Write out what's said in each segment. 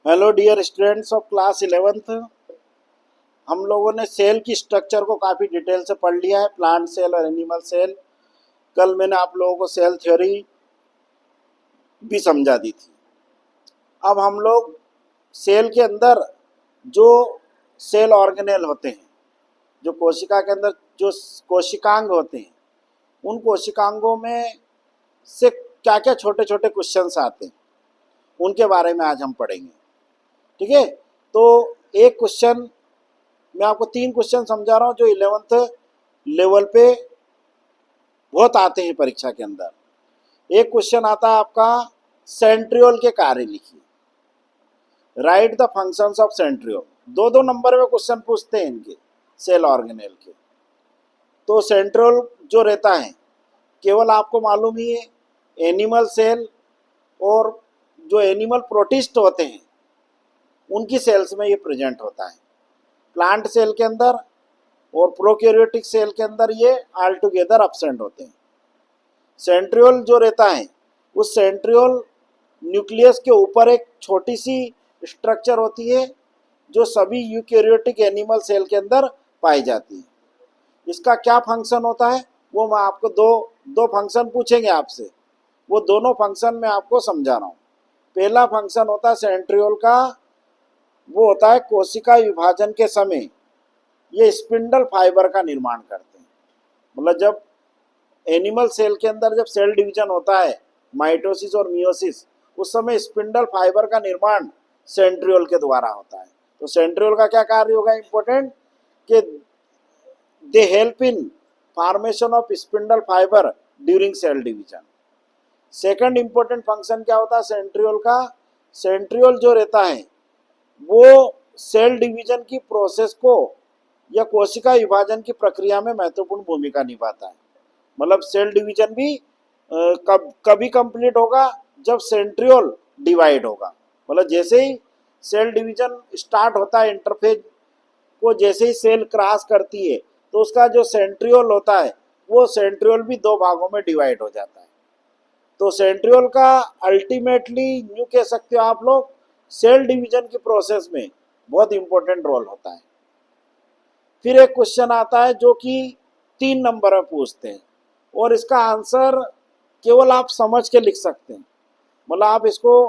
Hello dear students of class 11th। हम लोगों ने सेल की स्ट्रक्चर को काफ़ी डिटेल से पढ़ लिया है, प्लांट सेल और एनिमल सेल। कल मैंने आप लोगों को सेल थ्योरी भी समझा दी थी। अब हम लोग सेल के अंदर जो सेल ऑर्गेनेल होते हैं, जो कोशिका के अंदर जो कोशिकांग होते हैं, उन कोशिकांगों में से क्या क्या छोटे छोटे क्वेश्चंस आते हैं, उनके बारे में आज हम पढ़ेंगे। ठीक है, तो एक क्वेश्चन मैं आपको 3 क्वेश्चन समझा रहा हूँ जो 11th लेवल पे बहुत आते हैं परीक्षा के अंदर। एक क्वेश्चन आता है आपका, सेंट्रियोल के कार्य लिखिए, write the functions of centriole. 2-2 number में क्वेश्चन पूछते हैं इनके सेल ऑर्गेनेल के। तो सेंट्रियोल जो रहता है, केवल आपको मालूम ही है एनिमल सेल और जो एनिमल प्रोटिस्ट होते हैं उनकी सेल्स में ये प्रेजेंट होता है। प्लांट सेल के अंदर और प्रोकैरियोटिक सेल के अंदर ये ऑल टुगेदर एब्सेंट होते हैं। सेंट्रियोल जो रहता है, उस सेंट्रियोल न्यूक्लियस के ऊपर एक छोटी सी स्ट्रक्चर होती है जो सभी यूकैरियोटिक एनिमल सेल के अंदर पाई जाती है। इसका क्या फंक्शन होता है वो मैं आपको दो फंक्शन पूछेंगे आपसे, वो दोनों फंक्शन मैं आपको समझा रहा हूँ। पहला फंक्शन होता है सेंट्रियोल का, वो होता है कोशिका विभाजन के समय ये स्पिंडल फाइबर का निर्माण करते हैं। मतलब जब एनिमल सेल के अंदर जब सेल डिवीजन होता है, माइटोसिस और मियोसिस, उस समय स्पिंडल फाइबर का निर्माण सेंट्रियोल के द्वारा होता है। तो सेंट्रियोल का क्या कार्य होगा इंपॉर्टेंट, कि they help in formation of spindle fibre during cell division. Second important function क्या होता है सेंट्रियोल का, सेंट्रियोल जो रहता है वो सेल डिवीजन की प्रोसेस को या कोशिका विभाजन की प्रक्रिया में महत्वपूर्ण भूमिका निभाता है। मतलब सेल डिवीजन भी कभी कंप्लीट होगा जब सेंट्रियोल डिवाइड होगा। मतलब जैसे ही सेल डिवीजन स्टार्ट होता है, इंटरफेज को जैसे ही सेल क्रॉस करती है, तो उसका जो सेंट्रियोल होता है वो सेंट्रियोल भी 2 भागों में डिवाइड हो जाता है। तो सेंट्रियोल का अल्टीमेटली यूँ कह सकते हो आप लोग, सेल डिवीजन की प्रोसेस में बहुत इंपॉर्टेंट रोल होता है। फिर एक क्वेश्चन आता है जो कि 3 नंबर में पूछते हैं और इसका आंसर केवल आप समझ के लिख सकते हैं। मतलब आप इसको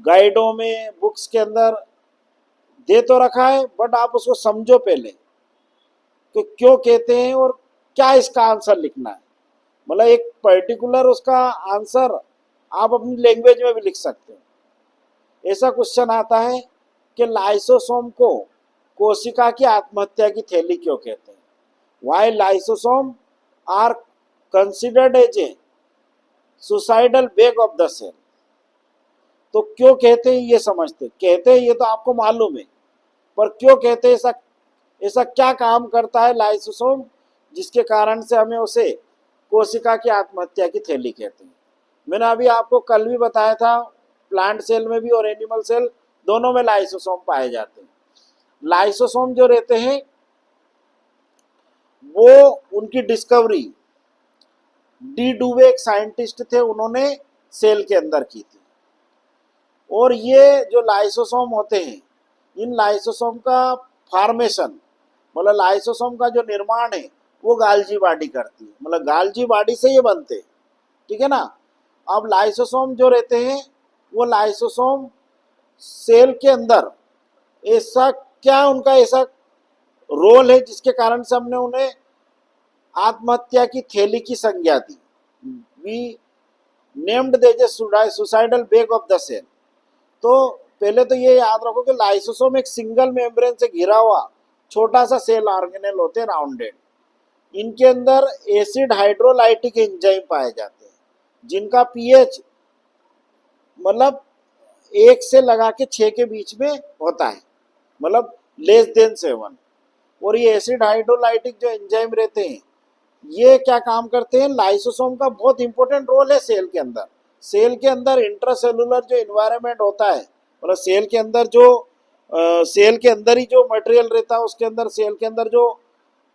गाइडों में, बुक्स के अंदर दे तो रखा है, बट आप उसको समझो पहले कि क्यों कहते हैं और क्या इसका आंसर लिखना है। मतलब एक पर्टिकुलर उसका आंसर आप अपनी लैंग्वेज में भी लिख सकते हो। ऐसा क्वेश्चन आता है कि लाइसोसोम को कोशिका की आत्महत्या की थैली क्यों कहते हैं। Why lysosome are considered as a suicidal bag of the cell. तो क्यों कहते हैं ये समझते, कहते हैं ये तो आपको मालूम है, पर क्यों कहते हैं, ऐसा ऐसा क्या काम करता है लाइसोसोम जिसके कारण से हमें उसे कोशिका की आत्महत्या की थैली कहते हैं। मैंने अभी आपको कल भी बताया था, प्लांट सेल में भी और एनिमल सेल दोनों में लाइसोसोम पाए जाते हैं। लाइसोसोम जो रहते हैं वो उनकी डिस्कवरी डी डुवे एक साइंटिस्ट थे, उन्होंने सेल के अंदर की थी। और ये जो लाइसोसोम होते हैं, इन लाइसोसोम का फॉर्मेशन, मतलब लाइसोसोम का जो निर्माण है वो गाल्जी बॉडी करती है। मतलब गाल्जी बॉडी से ये बनते हैं, ठीक है ना। अब लाइसोसोम जो रहते हैं वो लाइसोसोम सेल के अंदर ऐसा क्या उनका ऐसा रोल है जिसके कारण से हमने उन्हें आत्महत्या की थैली की संज्ञा दी। We named these suicidal bag of the cell. तो पहले तो ये याद रखो कि लाइसोसोम एक सिंगल मेम्ब्रेन से घिरा हुआ छोटा सा सेल ऑर्गेनेल होते हैं, राउंडेड। इनके अंदर एसिड हाइड्रोलाइटिक एंजाइम पाए जाते हैं जिनका पीएच मतलब 1 से लगा के 6 के बीच में होता है, मतलब लेस देन 7। और ये एसिड हाइड्रोलाइटिक जो एंजाइम रहते हैं ये क्या काम करते हैं, लाइसोसोम का बहुत इंपॉर्टेंट रोल है सेल के अंदर। सेल के अंदर इंट्रासेलुलर जो इन्वायरमेंट होता है, मतलब सेल के अंदर जो सेल के अंदर ही जो मटेरियल रहता है, उसके अंदर सेल के अंदर जो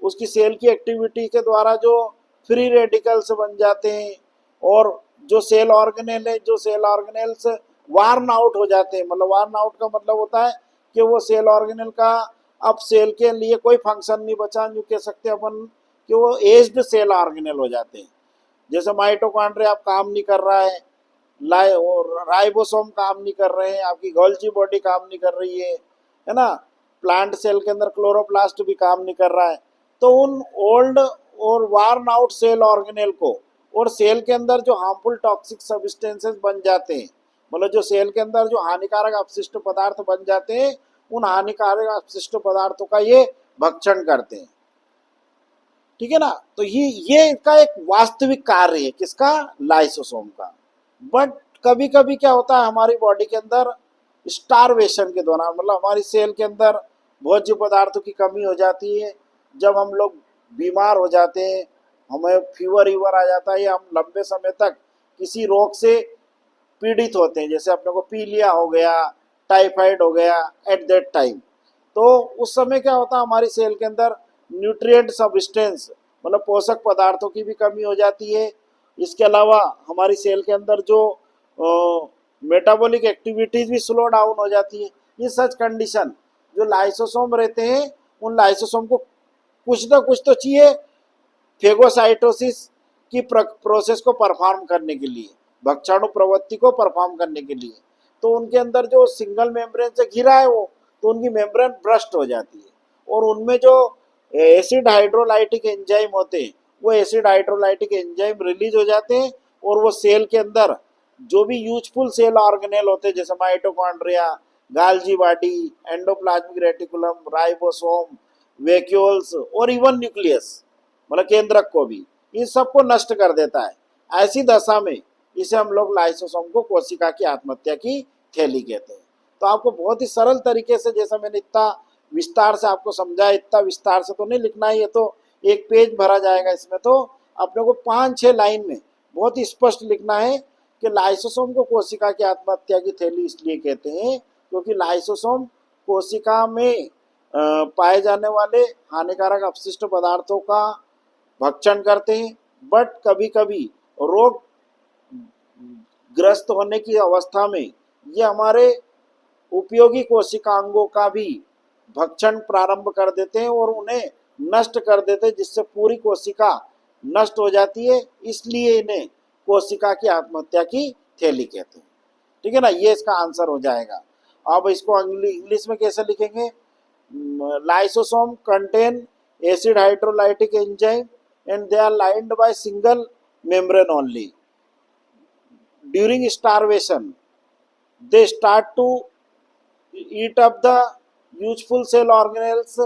उसकी सेल की एक्टिविटी के द्वारा जो फ्री रेडिकल्स बन जाते हैं, और जो सेल ऑर्गेनेल है, जो सेल ऑर्गेनेल्स वार्न आउट हो जाते हैं। मतलब वार्न आउट का मतलब होता है कि वो सेल ऑर्गेनेल का अब सेल के लिए कोई फंक्शन नहीं बचा, जो कह सकते हैं अपन कि वो एज्ड सेल ऑर्गेनेल हो जाते हैं। जैसे माइटोकॉन्ड्रिया अब काम नहीं कर रहा है, राइबोसोम काम नहीं कर रहे हैं, आपकी गोल्जी बॉडी काम नहीं कर रही है ना, प्लांट सेल के अंदर क्लोरोप्लास्ट भी काम नहीं कर रहा है। तो उन ओल्ड और वार्न आउट सेल ऑर्गेनेल को, और सेल के अंदर जो हार्मफुल टॉक्सिक सब्सटेंसेस बन जाते हैं, मतलब जो सेल के अंदर जो हानिकारक अपशिष्ट पदार्थ बन जाते हैं, उन हानिकारक अपशिष्ट पदार्थों का ये भक्षण करते हैं। ठीक है ना। तो ये इसका एक वास्तविक कार्य है, किसका, लाइसोसोम का। बट कभी कभी क्या होता है हमारी बॉडी के अंदर स्टारवेशन के दौरान, मतलब हमारी सेल के अंदर भोज्य पदार्थों की कमी हो जाती है, जब हम लोग बीमार हो जाते हैं, हमें फीवर ईवर आ जाता है, या हम लंबे समय तक किसी रोग से पीड़ित होते हैं, जैसे अपने को पीलिया हो गया, टाइफाइड हो गया एट दैट टाइम। तो उस समय क्या होता है हमारी सेल के अंदर न्यूट्रिएंट सब्सटेंस, मतलब पोषक पदार्थों की भी कमी हो जाती है। इसके अलावा हमारी सेल के अंदर जो मेटाबॉलिक एक्टिविटीज भी स्लो डाउन हो जाती है। इन सच कंडीशन जो लाइसोसोम रहते हैं, उन लाइसोसोम को कुछ ना कुछ तो चाहिए फेगोसाइटोसिस की प्रोसेस को परफॉर्म करने के लिए, भक्षाणु प्रवृत्ति को परफॉर्म करने के लिए। तो उनके अंदर जो सिंगल मेम्ब्रेन से घिरा है वो, तो उनकी मेम्ब्रेन ब्रस्ट हो जाती है, और उनमें जो एसिड हाइड्रोलाइटिक एंजाइम होते हैं, वो एसिड हाइड्रोलाइटिक एंजाइम रिलीज हो जाते हैं, और वो सेल के अंदर जो भी यूजफुल सेल ऑर्गेनेल होते हैं, जैसे mitochondria, गाल्जी body, endoplasmic reticulum, ribosome, vacuoles और इवन न्यूक्लियस, मतलब केंद्रक को भी, इन सबको नष्ट कर देता है। ऐसी दशा में इसे हम लोग लाइसोसोम को कोशिका की आत्महत्या की थैली कहते हैं। तो आपको बहुत ही सरल तरीके से, जैसा मैंने इतना विस्तार से आपको समझाया, इतना विस्तार से तो नहीं लिखना है, ये तो एक पेज भरा जाएगा इसमें, तो अपने को 5-6 लाइन में बहुत ही स्पष्ट लिखना है कि लाइसोसोम को कोशिका की आत्महत्या की थैली इसलिए कहते हैं क्योंकि लाइसोसोम कोशिका में पाए जाने वाले हानिकारक अपशिष्ट पदार्थों का भक्षण करते हैं। बट कभी कभी रोग ग्रस्त होने की अवस्था में ये हमारे उपयोगी कोशिकांगों का भी भक्षण प्रारंभ कर देते हैं और उन्हें नष्ट कर देते हैं, जिससे पूरी कोशिका नष्ट हो जाती है। इसलिए इन्हें कोशिका की आत्महत्या की थैली कहते हैं। ठीक है ना, ये इसका आंसर हो जाएगा। अब इसको इंग्लिश में कैसे लिखेंगे, lysosome contain acid hydrolytic enzyme and they are lined by single membrane only. During starvation, they start to eat up the useful cell organelles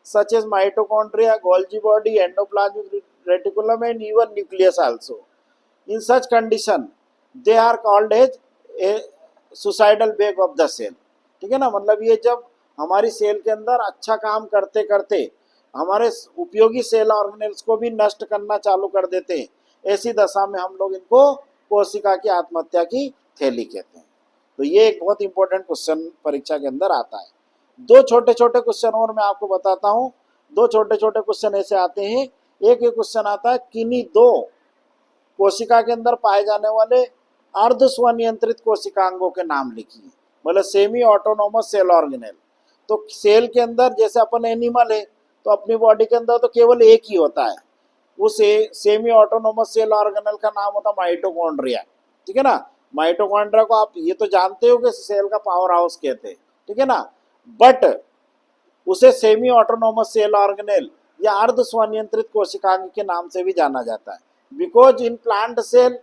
such as mitochondria, Golgi body, endoplasmic reticulum and even nucleus also. In such condition, they are called as a suicidal bag of the cell. ठीक है ना, मतलब ये जब हमारी cell के अंदर अच्छा काम करते करते हमारे उपयोगी सेल ऑर्गेनेल्स को भी नष्ट करना चालू कर देते हैं, ऐसी दशा में हम लोग इनको कोशिका की आत्महत्या की थैली कहते हैं। तो ये एक बहुत इंपॉर्टेंट क्वेश्चन परीक्षा के अंदर आता है। दो छोटे छोटे क्वेश्चन और मैं आपको बताता हूँ। दो छोटे छोटे क्वेश्चन ऐसे आते हैं। एक क्वेश्चन आता है, किन्हीं दो कोशिका के अंदर पाए जाने वाले अर्ध स्वनियंत्रित कोशिकांगों के नाम लिखिए, मतलब सेमी ऑटोनोमस सेल ऑर्गेनेल। तो सेल के अंदर जैसे अपन एनिमल है, तो अपनी बॉडी के अंदर तो केवल एक ही होता है, उस सेमी ऑटोनोमस सेल ऑर्गेनेल का नाम होता है माइटोकॉन्ड्रिया। ठीक है ना, माइटोकॉन्ड्रिया को आप ये तो जानते हो कि सेल का पावर हाउस कहते हैं। ठीक है ना, बट उसे सेमी ऑटोनोमस सेल ऑर्गेनेल या अर्ध स्वनियंत्रित कोशिकांग के नाम से भी जाना जाता है। Because in plant cell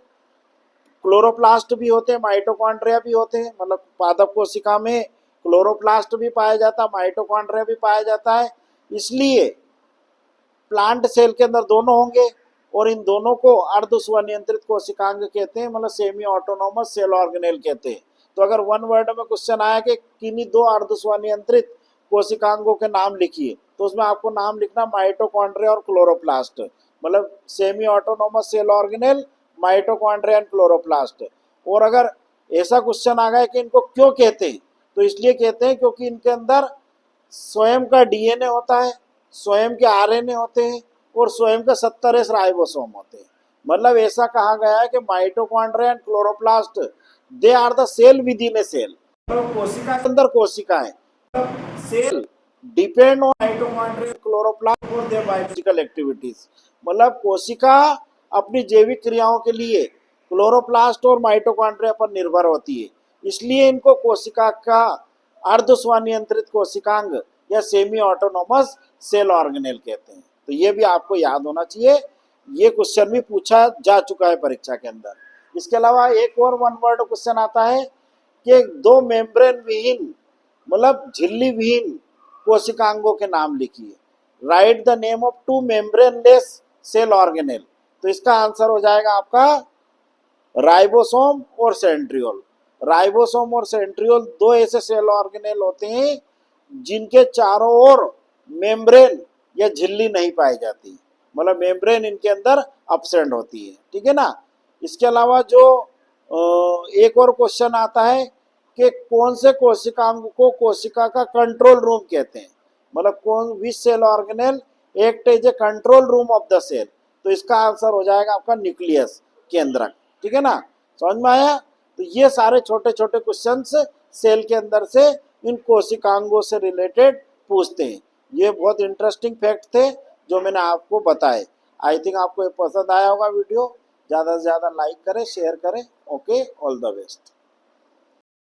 chloroplast भी होते हैं, माइटोकॉन्ड्रिया भी होते हैं, मतलब पादप कोशिका में क्लोरोप्लास्ट भी पाया जाता है, माइटोकॉन्ड्रिया भी पाया जाता है। इसलिए प्लांट सेल के अंदर दोनों होंगे और इन दोनों को अर्ध स्वनियंत्रित कोशिकांग कहते हैं, मतलब सेमी ऑटोनोमस सेल ऑर्गेनेल कहते हैं। तो अगर वन वर्ड में क्वेश्चन आया कि किन्हीं दो अर्ध स्वनियंत्रित कोशिकांगों के नाम लिखिए, तो उसमें आपको नाम लिखना माइटोकॉन्ड्रिया और क्लोरोप्लास्ट, मतलब semi autonomous cell organelle, mitochondria and chloroplast. और अगर ऐसा क्वेश्चन आ गया कि इनको क्यों कहते हैं, तो इसलिए कहते हैं क्योंकि इनके अंदर स्वयं का डीएनए होता है, स्वयं के आरएनए होते हैं और स्वयं का 70 राइबोसोम होते हैं। मतलब ऐसा कहा गया है कि mitochondria and chloroplast they are the cell within a cell, कोशिका के अंदर कोशिका है। Cell depend on mitochondria chloroplast for their biological activities, मतलब कोशिका अपनी जैविक क्रियाओं के लिए क्लोरोप्लास्ट और माइटोकॉन्ड्रिया पर निर्भर होती है, इसलिए इनको कोशिका का अर्ध स्वनियंत्रित कोशिकांग या सेमी ऑटोनोमस सेल ऑर्गेनेल कहते हैं। तो ये भी आपको याद होना चाहिए, ये क्वेश्चन भी पूछा जा चुका है परीक्षा के अंदर। इसके अलावा एक और वन वर्ड क्वेश्चन आता है कि दो मेम्ब्रेन विहीन मतलब झिल्ली विहीन कोशिकांगों के नाम लिखिए, write the name of two membraneless cell organelle. तो इसका आंसर हो जाएगा आपका राइबोसोम और सेंट्रियोल। राइबोसोम और सेंट्रियोल दो ऐसे सेल ऑर्गेनेल होते हैं जिनके चारों ओर मेम्ब्रेन या झिल्ली नहीं पाई जाती, मतलब मेम्ब्रेन इनके अंदर एब्सेंट होती है, ठीक है ना। इसके अलावा जो एक और क्वेश्चन आता है कि कौन से कोशिकांग को कोशिका का कंट्रोल रूम कहते हैं, मतलब कौन which cell organelle act as a control room of the cell. तो इसका आंसर हो जाएगा आपका न्यूक्लियस, केंद्रक, ठीक है ना। समझ में आया। तो ये सारे छोटे छोटे क्वेश्चंस सेल के अंदर से इन कोशिकांगों से रिलेटेड पूछते हैं। ये बहुत इंटरेस्टिंग फैक्ट थे जो मैंने आपको बताए। आई थिंक आपको ये पसंद आया होगा वीडियो। ज़्यादा से ज़्यादा लाइक करें, शेयर करें। Okay, all the best.